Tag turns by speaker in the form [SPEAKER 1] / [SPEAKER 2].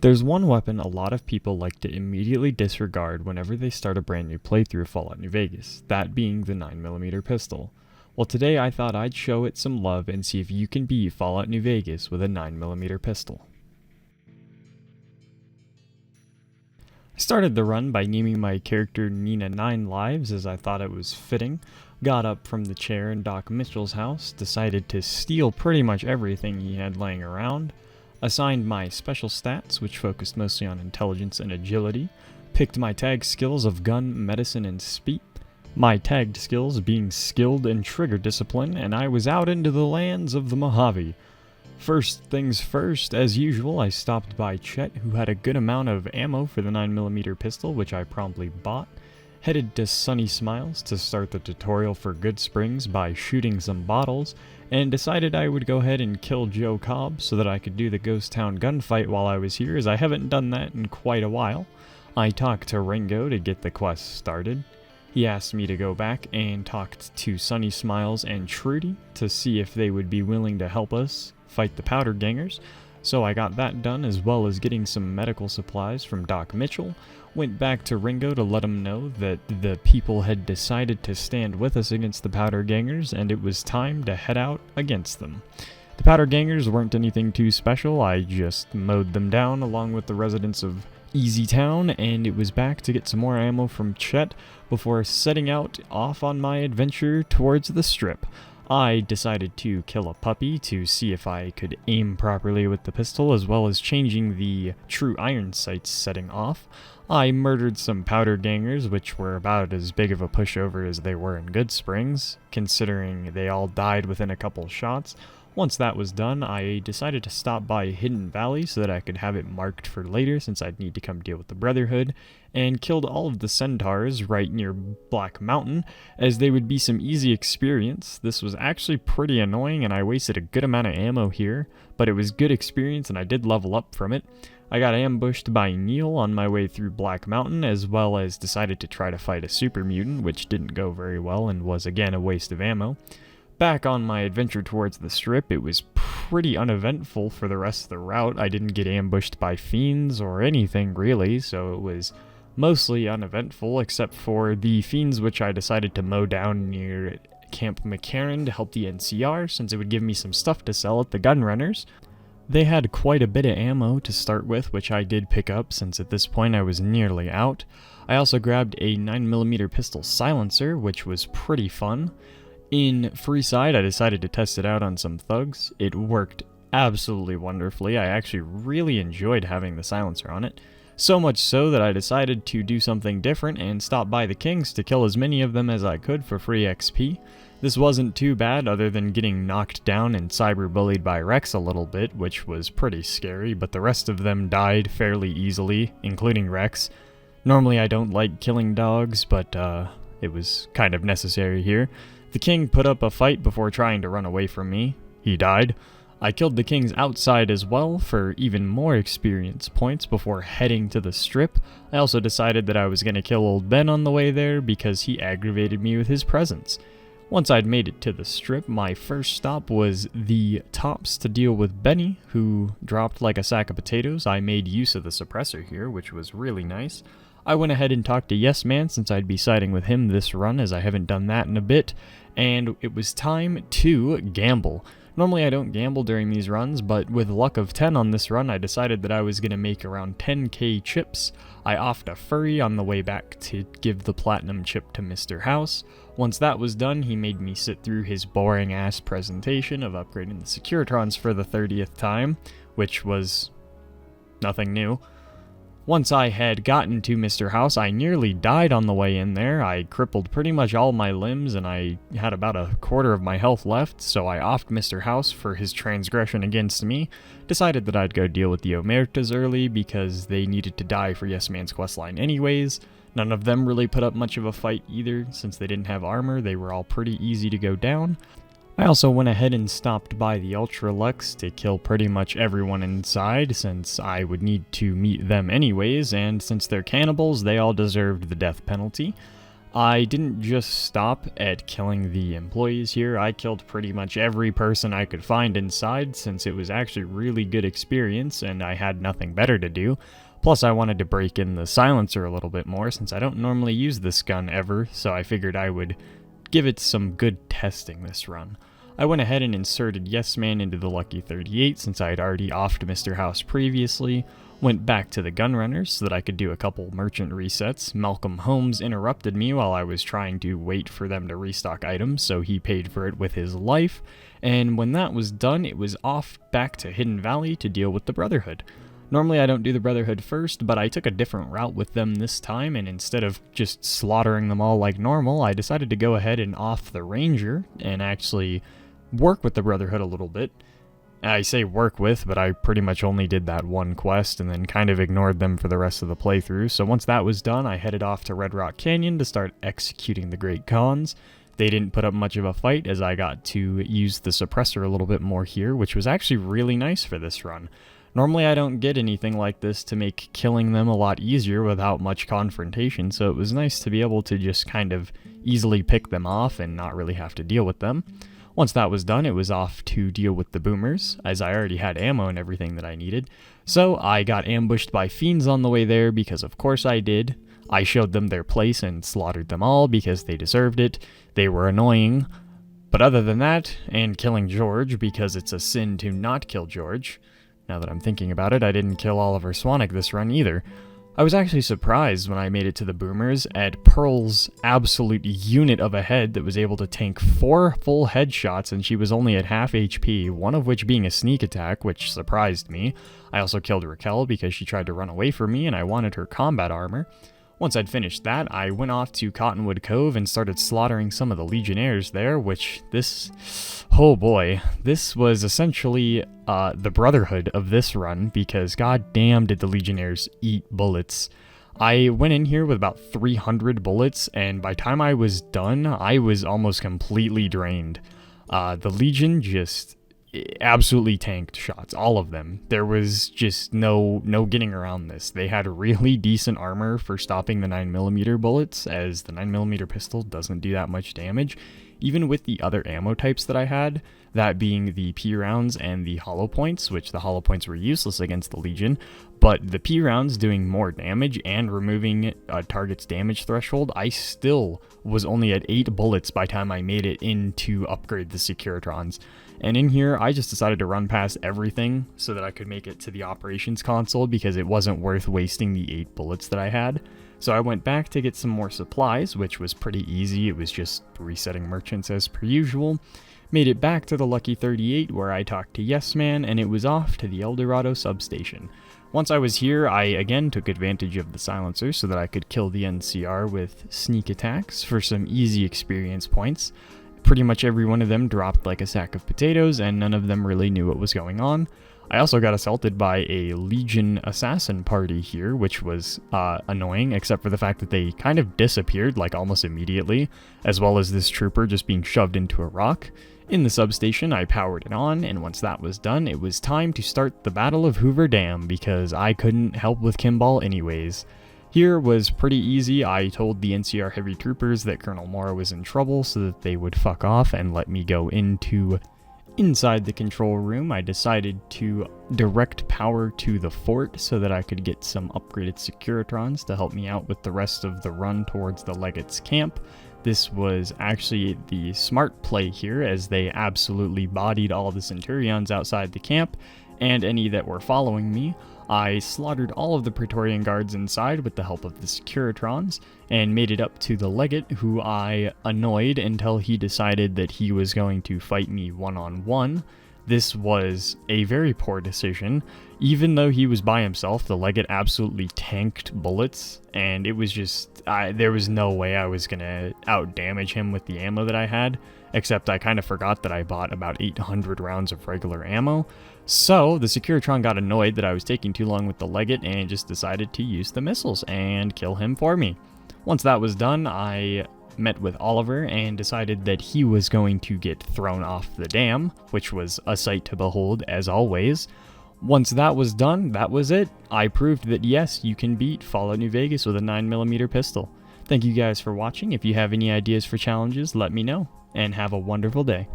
[SPEAKER 1] There's one weapon a lot of people like to immediately disregard whenever they start a brand new playthrough of Fallout New Vegas, that being the 9mm pistol. Well, today I thought I'd show it some love and see if you can beat Fallout New Vegas with a 9mm pistol. I started the run by naming my character Nina 9 Lives as I thought it was fitting, got up from the chair in Doc Mitchell's house, decided to steal pretty much everything he had laying around, assigned my special stats, which focused mostly on intelligence and agility, picked my tag skills of gun, medicine, and speed, my tagged skills being skilled and trigger discipline, and I was out into the lands of the Mojave. First things first, as usual, I stopped by Chet, who had a good amount of ammo for the 9mm pistol, which I promptly bought, headed to Sunny Smiles to start the tutorial for Goodsprings by shooting some bottles, and decided I would go ahead and kill Joe Cobb so that I could do the Ghost Town gunfight while I was here, as I haven't done that in quite a while. I talked to Ringo to get the quest started. He asked me to go back and talked to Sunny Smiles and Trudy to see if they would be willing to help us fight the Powder Gangers, so I got that done as well as getting some medical supplies from Doc Mitchell, went back to Ringo to let him know that the people had decided to stand with us against the Powder Gangers and it was time to head out against them. The Powder Gangers weren't anything too special, I just mowed them down along with the residents of Easy Town, and it was back to get some more ammo from Chet before setting out off on my adventure towards the Strip. I decided to kill a puppy to see if I could aim properly with the pistol, as well as changing the true iron sights setting off. I murdered some Powder Gangers, which were about as big of a pushover as they were in Goodsprings, considering they all died within a couple shots. Once that was done, I decided to stop by Hidden Valley so that I could have it marked for later, since I'd need to come deal with the Brotherhood, and killed all of the centaurs right near Black Mountain, as they would be some easy experience. This was actually pretty annoying and I wasted a good amount of ammo here, but it was good experience and I did level up from it. I got ambushed by Neil on my way through Black Mountain, as well as decided to try to fight a super mutant, which didn't go very well and was again a waste of ammo. Back on my adventure towards the Strip, it was pretty uneventful for the rest of the route. I didn't get ambushed by fiends or anything really, so it was mostly uneventful, except for the fiends which I decided to mow down near Camp McCarran to help the NCR, since it would give me some stuff to sell at the gun runners. They had quite a bit of ammo to start with, which I did pick up since at this point I was nearly out. I also grabbed a 9mm pistol silencer, which was pretty fun. In Freeside, I decided to test it out on some thugs. It worked absolutely wonderfully. I actually really enjoyed having the silencer on it. So much so that I decided to do something different and stop by the Kings to kill as many of them as I could for free XP. This wasn't too bad, other than getting knocked down and cyberbullied by Rex a little bit, which was pretty scary, but the rest of them died fairly easily, including Rex. Normally I don't like killing dogs, but it was kind of necessary here. The King put up a fight before trying to run away from me. He died. I killed the Kings outside as well for even more experience points before heading to the Strip. I also decided that I was going to kill old Ben on the way there because he aggravated me with his presence. Once I'd made it to the Strip, my first stop was the Tops to deal with Benny, who dropped like a sack of potatoes. I made use of the suppressor here, which was really nice. I went ahead and talked to Yes Man, since I'd be siding with him this run, as I haven't done that in a bit, and it was time to gamble. Normally I don't gamble during these runs, but with luck of 10 on this run, I decided that I was going to make around 10k chips. I offed a furry on the way back to give the platinum chip to Mr. House. Once that was done, he made me sit through his boring ass presentation of upgrading the Securitrons for the 30th time, which was nothing new. Once I had gotten to Mr. House, I nearly died on the way in there. I crippled pretty much all my limbs and I had about a quarter of my health left, so I offed Mr. House for his transgression against me. Decided that I'd go deal with the Omertas early because they needed to die for Yes Man's questline anyways. None of them really put up much of a fight either, since they didn't have armor. They were all pretty easy to go down. I also went ahead and stopped by the Ultra Lux to kill pretty much everyone inside, since I would need to meet them anyways, and since they're cannibals, they all deserved the death penalty. I didn't just stop at killing the employees here, I killed pretty much every person I could find inside since it was actually really good experience and I had nothing better to do. Plus I wanted to break in the silencer a little bit more since I don't normally use this gun ever, so I figured I would give it some good testing this run. I went ahead and inserted Yes Man into the Lucky 38 since I had already offed Mr. House previously, went back to the Gunrunners so that I could do a couple merchant resets. Malcolm Holmes interrupted me while I was trying to wait for them to restock items, so he paid for it with his life, and when that was done, it was off back to Hidden Valley to deal with the Brotherhood. Normally I don't do the Brotherhood first, but I took a different route with them this time, and instead of just slaughtering them all like normal, I decided to go ahead and off the Ranger and actually work with the Brotherhood a little bit. I say work with, but I pretty much only did that one quest and then kind of ignored them for the rest of the playthrough. So once that was done, I headed off to Red Rock Canyon to start executing the Great Khans. They didn't put up much of a fight as I got to use the suppressor a little bit more here, which was actually really nice for this run. Normally I don't get anything like this to make killing them a lot easier without much confrontation, so it was nice to be able to just kind of easily pick them off and not really have to deal with them. Once that was done, it was off to deal with the boomers, as I already had ammo and everything that I needed. So I got ambushed by fiends on the way there because of course I did. I showed them their place and slaughtered them all because they deserved it. They were annoying. But other than that, and killing George because it's a sin to not kill George. Now that I'm thinking about it, I didn't kill Oliver Swanwick this run either. I was actually surprised when I made it to the boomers at Pearl's absolute unit of a head that was able to tank 4 full headshots and she was only at half HP, one of which being a sneak attack, which surprised me. I also killed Raquel because she tried to run away from me and I wanted her combat armor. Once I'd finished that, I went off to Cottonwood Cove and started slaughtering some of the Legionnaires there, oh boy, this was essentially the Brotherhood of this run, because goddamn did the Legionnaires eat bullets. I went in here with about 300 bullets, and by the time I was done, I was almost completely drained. The Legion just absolutely tanked shots, all of them. There was just no getting around this. They had really decent armor for stopping the 9mm bullets, as the 9mm pistol doesn't do that much damage. Even with the other ammo types that I had, that being the P rounds and the hollow points, which the hollow points were useless against the Legion, but the P rounds doing more damage and removing a target's damage threshold, I still was only at 8 bullets by the time I made it in to upgrade the Securitrons. And in here, I just decided to run past everything so that I could make it to the operations console because it wasn't worth wasting the 8 bullets that I had. So I went back to get some more supplies, which was pretty easy. It was just resetting merchants as per usual. Made it back to the Lucky 38 where I talked to Yes Man, and it was off to the El Dorado substation. Once I was here, I again took advantage of the silencer so that I could kill the NCR with sneak attacks for some easy experience points. Pretty much every one of them dropped like a sack of potatoes, and none of them really knew what was going on. I also got assaulted by a Legion assassin party here, which was annoying, except for the fact that they kind of disappeared like almost immediately, as well as this trooper just being shoved into a rock. In the substation, I powered it on, and once that was done, it was time to start the Battle of Hoover Dam, because I couldn't help with Kimball anyways. Here was pretty easy. I told the NCR heavy troopers that Colonel Mora was in trouble so that they would fuck off and let me go inside the control room. I decided to direct power to the fort so that I could get some upgraded Securitrons to help me out with the rest of the run towards the Legate's camp. This was actually the smart play here, as they absolutely bodied all the Centurions outside the camp and any that were following me. I slaughtered all of the Praetorian guards inside with the help of the Securitrons, and made it up to the Legate, who I annoyed until he decided that he was going to fight me one-on-one. This was a very poor decision. Even though he was by himself, the Legate absolutely tanked bullets, and it was just, there was no way I was gonna out-damage him with the ammo that I had, except I kind of forgot that I bought about 800 rounds of regular ammo. So the Securitron got annoyed that I was taking too long with the Legate and just decided to use the missiles and kill him for me. Once that was done, I met with Oliver and decided that he was going to get thrown off the dam, which was a sight to behold as always. Once that was done, that was it. I proved that yes, you can beat Fallout New Vegas with a 9mm pistol. Thank you guys for watching. If you have any ideas for challenges, let me know, and have a wonderful day.